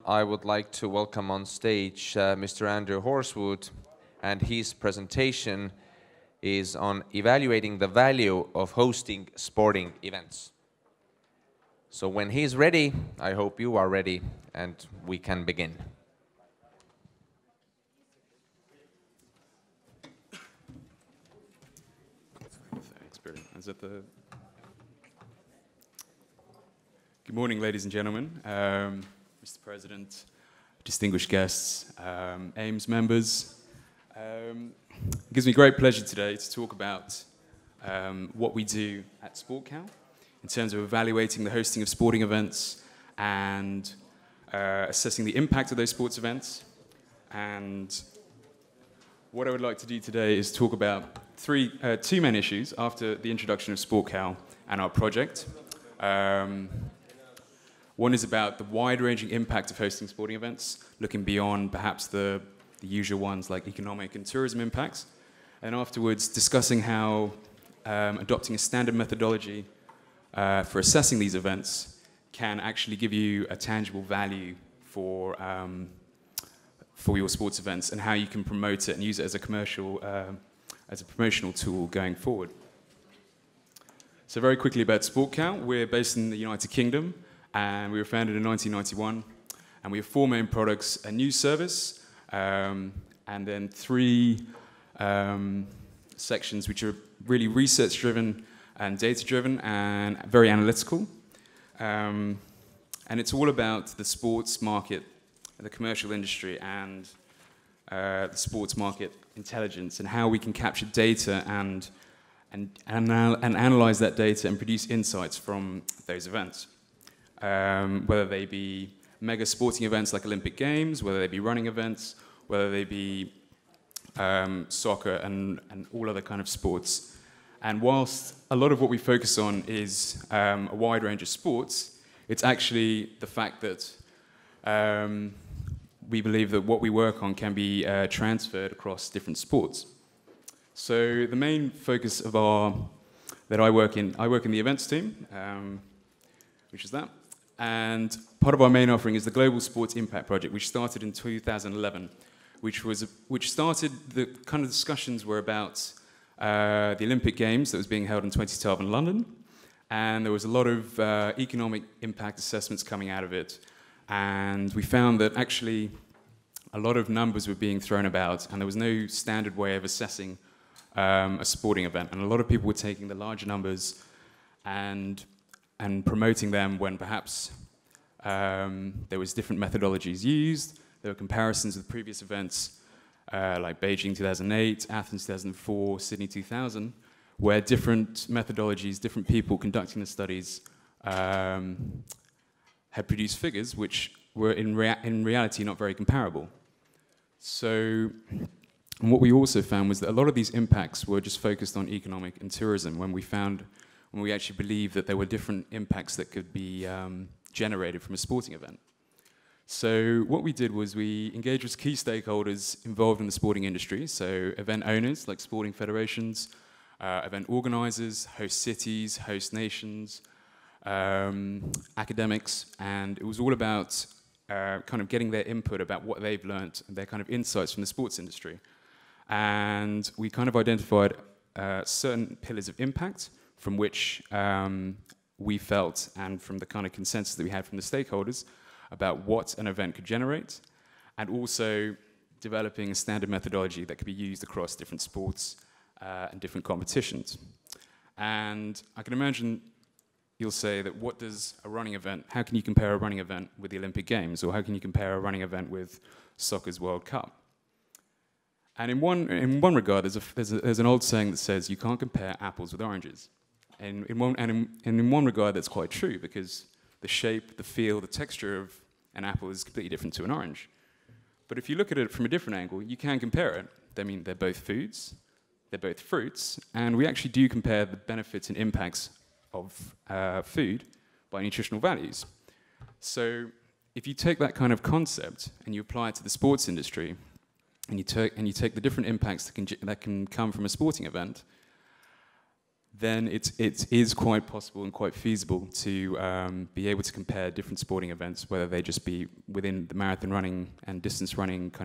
I would like to welcome on stage Mr. Andrew Horsewood, and his presentation is on evaluating the value of hosting sporting events. So when he's ready, I hope you are ready, and we can begin. Thanks, brilliant. Good morning, ladies and gentlemen, Mr. President, distinguished guests, AIMS members. It gives me great pleasure today to talk about what we do at SportCal in terms of evaluating the hosting of sporting events and assessing the impact of those sports events. And what I would like to do today is talk about two main issues after the introduction of SportCal and our project. One is about the wide-ranging impact of hosting sporting events, looking beyond perhaps the usual ones like economic and tourism impacts. And afterwards, discussing how adopting a standard methodology for assessing these events can actually give you a tangible value for your sports events and how you can promote it and use it as a promotional tool going forward. So very quickly about SportCal, we're based in the United Kingdom and we were founded in 1991, and we have four main products: a news service, and then three sections which are really research-driven and data-driven and very analytical. And it's all about the sports market, the commercial industry, and the sports market intelligence, and how we can capture data and analyze that data and produce insights from those events. Whether they be mega sporting events like Olympic Games, whether they be running events, whether they be soccer and all other kind of sports. And whilst a lot of what we focus on is a wide range of sports, it's actually the fact that we believe that what we work on can be transferred across different sports. So the main focus of I work in the events team, which is that. And part of our main offering is the Global Sports Impact Project, which started in 2011, which started the kind of discussions were about the Olympic Games that was being held in 2012 in London, and there was a lot of economic impact assessments coming out of it, and we found that actually a lot of numbers were being thrown about, and there was no standard way of assessing a sporting event, and a lot of people were taking the larger numbers and promoting them when perhaps there was different methodologies used. There were comparisons with previous events like Beijing 2008, Athens 2004, Sydney 2000, where different methodologies, different people conducting the studies had produced figures which were in reality not very comparable. So what we also found was that a lot of these impacts were just focused on economic and tourism when we actually believed that there were different impacts that could be generated from a sporting event. So what we did was we engaged with key stakeholders involved in the sporting industry, so event owners like sporting federations, event organizers, host cities, host nations, academics, and it was all about kind of getting their input about what they've learned and their kind of insights from the sports industry. And we kind of identified certain pillars of impact from which we felt, and from the kind of consensus that we had from the stakeholders, about what an event could generate, and also developing a standard methodology that could be used across different sports and different competitions. And I can imagine you'll say that what does a running event, how can you compare a running event with the Olympic Games, or how can you compare a running event with soccer's World Cup? And in one regard, there's an old saying that says you can't compare apples with oranges. And in one regard, that's quite true, because the shape, the feel, the texture of an apple is completely different to an orange. But if you look at it from a different angle, you can compare it. I mean, they're both foods, they're both fruits, and we actually do compare the benefits and impacts of food by nutritional values. So if you take that kind of concept and you apply it to the sports industry, and you take the different impacts that can come from a sporting event, then it is quite possible and quite feasible to be able to compare different sporting events, whether they just be within the marathon running and distance running kind